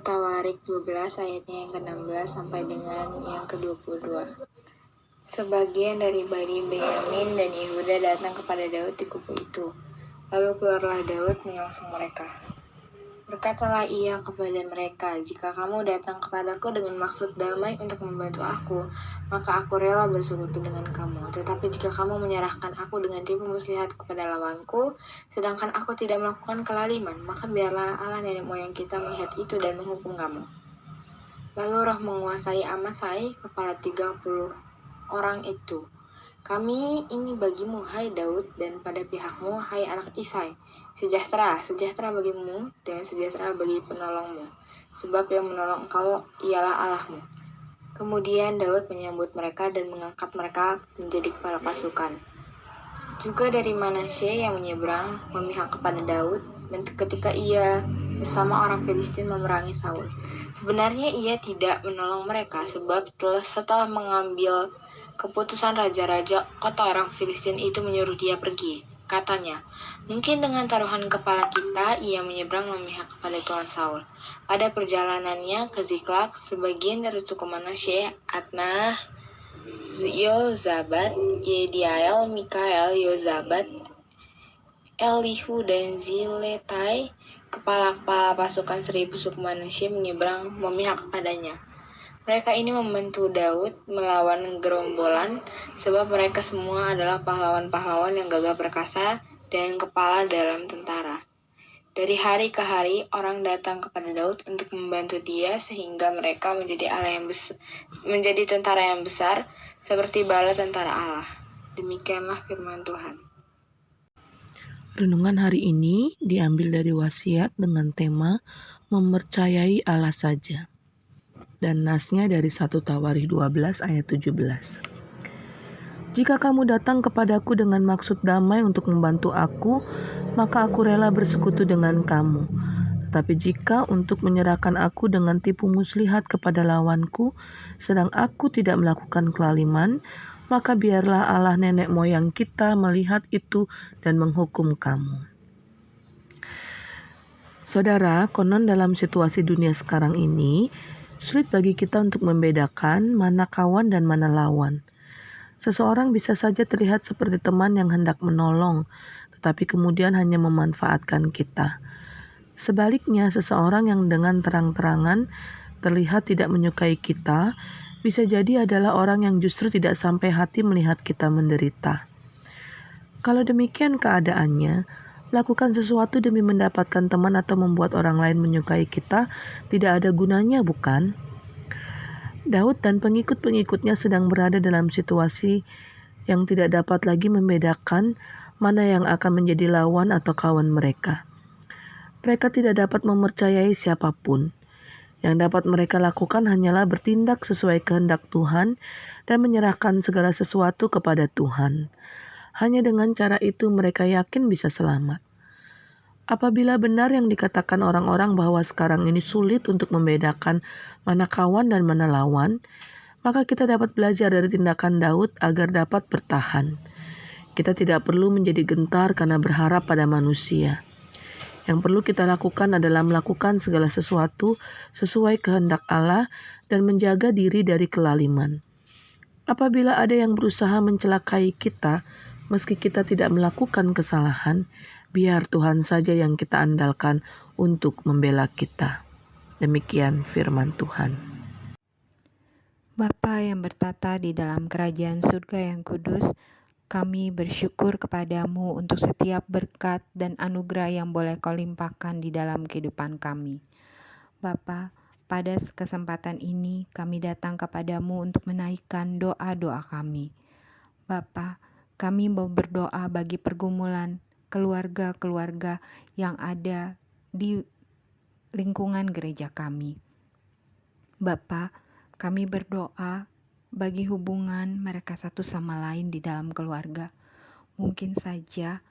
Tawarik 12 ayatnya yang ke-16 sampai dengan yang ke-22. Sebagian dari Bani Benyamin dan Yehuda datang kepada Daud di kubu itu. Lalu keluarlah Daud menyongsong mereka. Berkatalah ia kepada mereka, "Jika kamu datang kepadaku dengan maksud damai untuk membantu aku, maka aku rela bersekutu dengan kamu. Tetapi jika kamu menyerahkan aku dengan tipu muslihat kepada lawanku, sedangkan aku tidak melakukan kelaliman, maka biarlah Allah nenek moyang kita melihat itu dan menghukum kamu." Lalu roh menguasai Amasai, kepala 30 orang itu. "Kami ini bagimu, hai Daud, dan pada pihakmu, hai anak Isai. Sejahtera, sejahtera bagimu, dan sejahtera bagi penolongmu, sebab yang menolong engkau ialah Allahmu." Kemudian Daud menyambut mereka dan mengangkat mereka menjadi kepala pasukan. Juga dari Manasye yang menyeberang memihak kepada Daud ketika ia bersama orang Filistin memerangi Saul. Sebenarnya ia tidak menolong mereka, sebab setelah mengambil keputusan raja-raja kota orang Filistin itu menyuruh dia pergi. Katanya, "Mungkin dengan taruhan kepala kita ia menyeberang memihak kepada Tuhan Saul." Pada perjalanannya ke Ziklag, sebagian dari suku Manasye, Adnah, Yozabat, Yediael, Mikael, Yozabat, Elihu, dan Ziletai, kepala-kepala pasukan 1.000 suku Manasye menyeberang memihak kepadanya. Mereka ini membantu Daud melawan gerombolan, sebab mereka semua adalah pahlawan-pahlawan yang gagah perkasa dan kepala dalam tentara. Dari hari ke hari, orang datang kepada Daud untuk membantu dia sehingga mereka menjadi tentara yang besar, seperti bala tentara Allah. Demikianlah firman Tuhan. Renungan hari ini diambil dari wasiat dengan tema mempercayai Allah saja. Dan nasnya dari 1 Tawarikh 12 ayat 17. "Jika kamu datang kepadaku dengan maksud damai untuk membantu aku, maka aku rela bersekutu dengan kamu. Tetapi jika untuk menyerahkan aku dengan tipu muslihat kepada lawanku, sedang aku tidak melakukan kelaliman, maka biarlah Allah nenek moyang kita melihat itu dan menghukum kamu." Saudara, konon dalam situasi dunia sekarang ini, sulit bagi kita untuk membedakan mana kawan dan mana lawan. Seseorang bisa saja terlihat seperti teman yang hendak menolong, tetapi kemudian hanya memanfaatkan kita. Sebaliknya, seseorang yang dengan terang-terangan terlihat tidak menyukai kita, bisa jadi adalah orang yang justru tidak sampai hati melihat kita menderita. Kalau demikian keadaannya, melakukan sesuatu demi mendapatkan teman atau membuat orang lain menyukai kita tidak ada gunanya, bukan? Daud dan pengikut-pengikutnya sedang berada dalam situasi yang tidak dapat lagi membedakan mana yang akan menjadi lawan atau kawan mereka. Mereka tidak dapat mempercayai siapapun. Yang dapat mereka lakukan hanyalah bertindak sesuai kehendak Tuhan dan menyerahkan segala sesuatu kepada Tuhan. Hanya dengan cara itu mereka yakin bisa selamat. Apabila benar yang dikatakan orang-orang bahwa sekarang ini sulit untuk membedakan mana kawan dan mana lawan, maka kita dapat belajar dari tindakan Daud agar dapat bertahan. Kita tidak perlu menjadi gentar karena berharap pada manusia. Yang perlu kita lakukan adalah melakukan segala sesuatu sesuai kehendak Allah dan menjaga diri dari kelaliman. Apabila ada yang berusaha mencelakai kita, meski kita tidak melakukan kesalahan, biar Tuhan saja yang kita andalkan untuk membela kita. Demikian firman Tuhan. Bapa yang bertata di dalam kerajaan surga yang kudus, kami bersyukur kepadamu untuk setiap berkat dan anugerah yang boleh kau limpahkan di dalam kehidupan kami. Bapa, pada kesempatan ini kami datang kepadamu untuk menaikkan doa-doa kami. Bapa, kami mau berdoa bagi pergumulan keluarga-keluarga yang ada di lingkungan gereja kami. Bapa, kami berdoa bagi hubungan mereka satu sama lain di dalam keluarga. Mungkin saja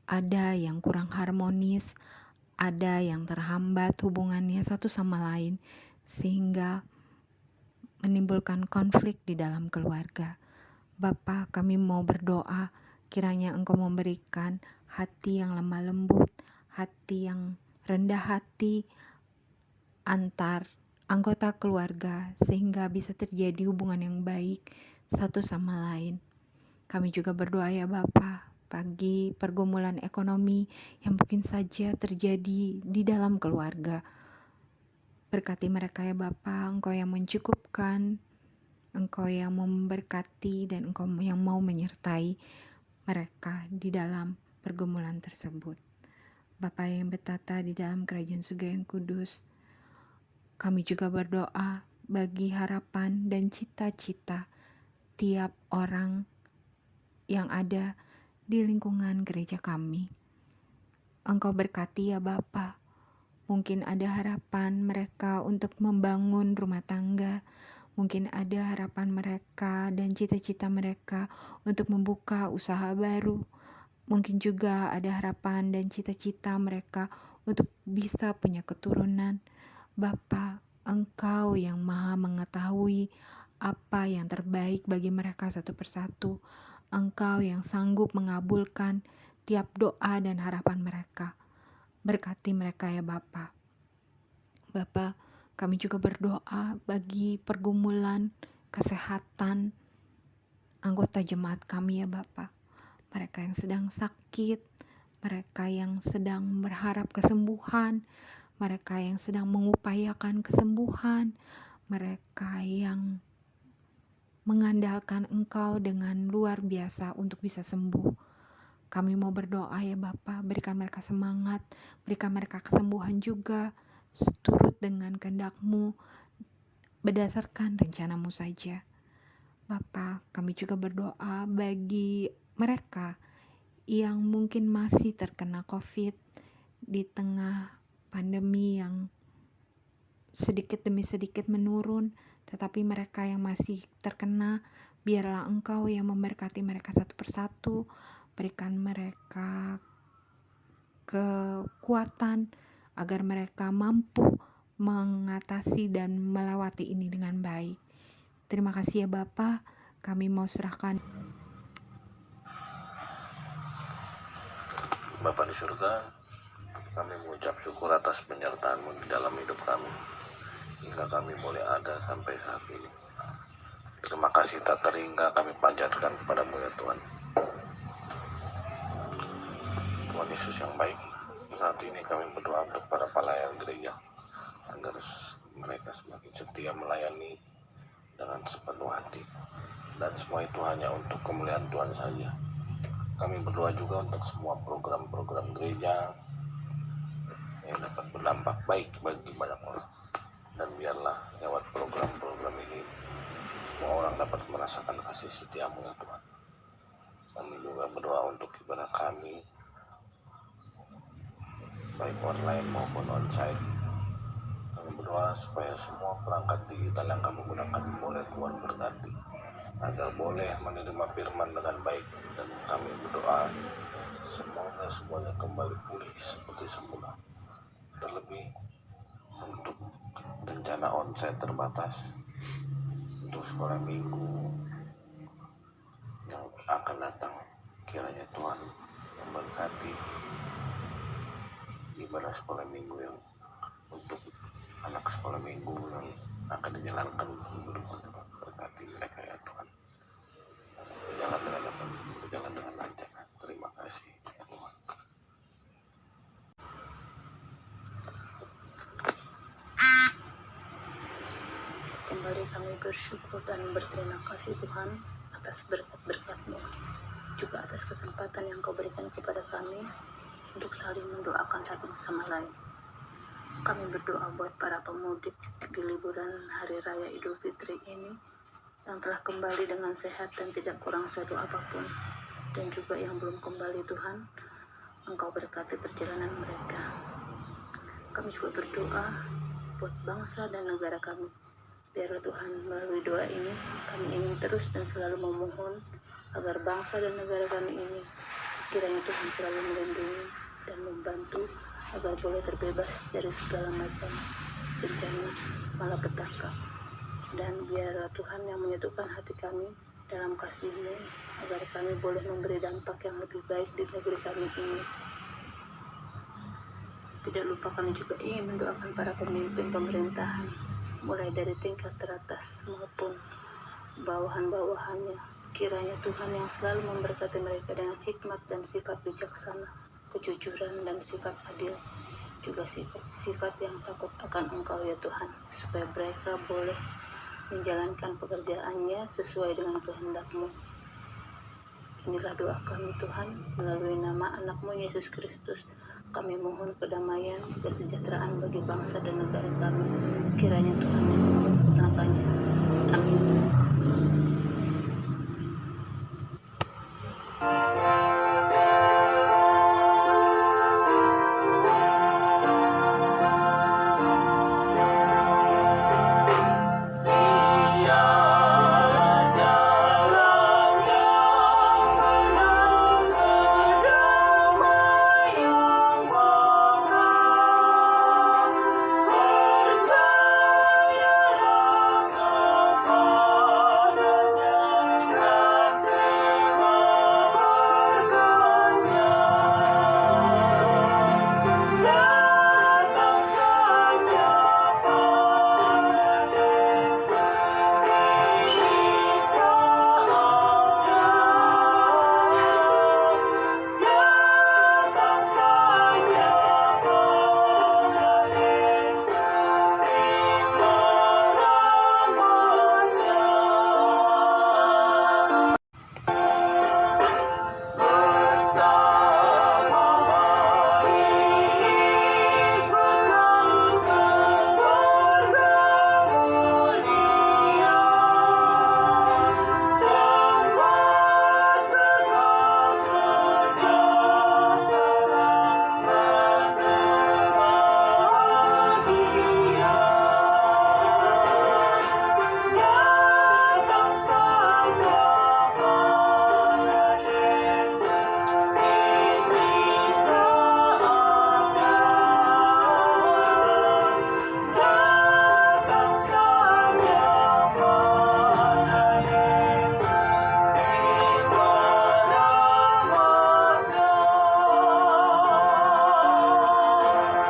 ada yang kurang harmonis, ada yang terhambat hubungannya satu sama lain, sehingga menimbulkan konflik di dalam keluarga. Bapa, kami mau berdoa kiranya Engkau memberikan hati yang lemah lembut, hati yang rendah hati, antar anggota keluarga sehingga bisa terjadi hubungan yang baik satu sama lain. Kami juga berdoa ya Bapa, bagi pergumulan ekonomi yang mungkin saja terjadi di dalam keluarga. Berkati mereka ya Bapa, Engkau yang mencukupkan, Engkau yang memberkati, dan Engkau yang mau menyertai mereka di dalam pergumulan tersebut. Bapa yang bertata di dalam kerajaan surga yang kudus, kami juga berdoa bagi harapan dan cita-cita tiap orang yang ada di lingkungan gereja kami. Engkau berkati ya Bapa. Mungkin ada harapan mereka untuk membangun rumah tangga. Mungkin ada harapan mereka dan cita-cita mereka untuk membuka usaha baru. Mungkin juga ada harapan dan cita-cita mereka untuk bisa punya keturunan. Bapa, Engkau yang Maha mengetahui apa yang terbaik bagi mereka satu persatu. Engkau yang sanggup mengabulkan tiap doa dan harapan mereka. Berkati mereka ya Bapa. Bapa, kami juga berdoa bagi pergumulan kesehatan anggota jemaat kami ya Bapa. Mereka yang sedang sakit, mereka yang sedang berharap kesembuhan, mereka yang sedang mengupayakan kesembuhan, mereka yang mengandalkan Engkau dengan luar biasa untuk bisa sembuh. Kami mau berdoa ya Bapa, berikan mereka semangat, berikan mereka kesembuhan juga, seturut dengan kehendak-Mu, berdasarkan rencana-Mu saja. Bapa, kami juga berdoa bagi mereka yang mungkin masih terkena COVID di tengah pandemi yang sedikit demi sedikit menurun, tetapi mereka yang masih terkena, biarlah Engkau yang memberkati mereka satu persatu, berikan mereka kekuatan agar mereka mampu mengatasi dan melewati ini dengan baik. Terima kasih ya Bapa, kami mau serahkan. Bapa di surga, kami mengucap syukur atas penyertaan-Mu di dalam hidup kami, hingga kami boleh ada sampai saat ini. Terima kasih tak terhingga kami panjatkan kepada-Mu ya Tuhan. Tuhan Yesus yang baik, saat ini kami berdoa untuk para pelayan gereja, agar mereka semakin setia melayani dengan sepenuh hati, dan semua itu hanya untuk kemuliaan Tuhan saja. Kami berdoa juga untuk semua program-program gereja yang dapat berdampak baik bagi banyak orang, dan biarlah lewat program-program ini semua orang dapat merasakan kasih setia-Mu ya Tuhan. Kami juga berdoa untuk ibadah kami, baik online maupun onsite. Kami berdoa supaya semua perangkat digital yang kami gunakan boleh Tuhan berkati, agar boleh menerima firman dengan baik, dan kami berdoa semuanya kembali pulih seperti semula. Terlebih untuk rencana onsite terbatas untuk sekolah minggu yang akan datang, kiranya Tuhan memberkati ibadah sekolah minggu yang untuk anak sekolah minggu yang akan dijalankan minggu depan. Berkati mereka ya Tuhan, berjalan dengan lancar. Terima kasih ya Tuhan. Kembali kami bersyukur dan berterima kasih Tuhan atas berkat-berkat-Mu, juga atas kesempatan yang Kau berikan kepada kami untuk saling mendoakan satu sama lain. Kami berdoa buat para pemudik di liburan Hari Raya Idul Fitri ini yang telah kembali dengan sehat dan tidak kurang suatu apapun, dan juga yang belum kembali Tuhan, Engkau berkati perjalanan mereka. Kami juga berdoa buat bangsa dan negara kami. Biarlah Tuhan, melalui doa ini kami ingin terus dan selalu memohon agar bangsa dan negara kami ini kiranya Tuhan selalu melindungi dan membantu agar boleh terbebas dari segala macam bencana malapetaka. Dan biarlah Tuhan yang menyatukan hati kami dalam kasih-Mu agar kami boleh memberi dampak yang lebih baik di negeri kami ini. Tidak lupa kami juga ingin mendoakan para pemimpin pemerintahan, mulai dari tingkat teratas maupun bawahan-bawahannya. Kiranya Tuhan yang selalu memberkati mereka dengan hikmat dan sifat bijaksana, kejujuran dan sifat adil, juga sifat yang takut akan Engkau ya Tuhan, supaya mereka boleh menjalankan pekerjaannya sesuai dengan kehendak-Mu. Inilah doa kami Tuhan, melalui nama anak-Mu Yesus Kristus. Kami mohon kedamaian, kesejahteraan bagi bangsa dan negara kami. Kiranya Tuhan yang memberkatinya. Amin.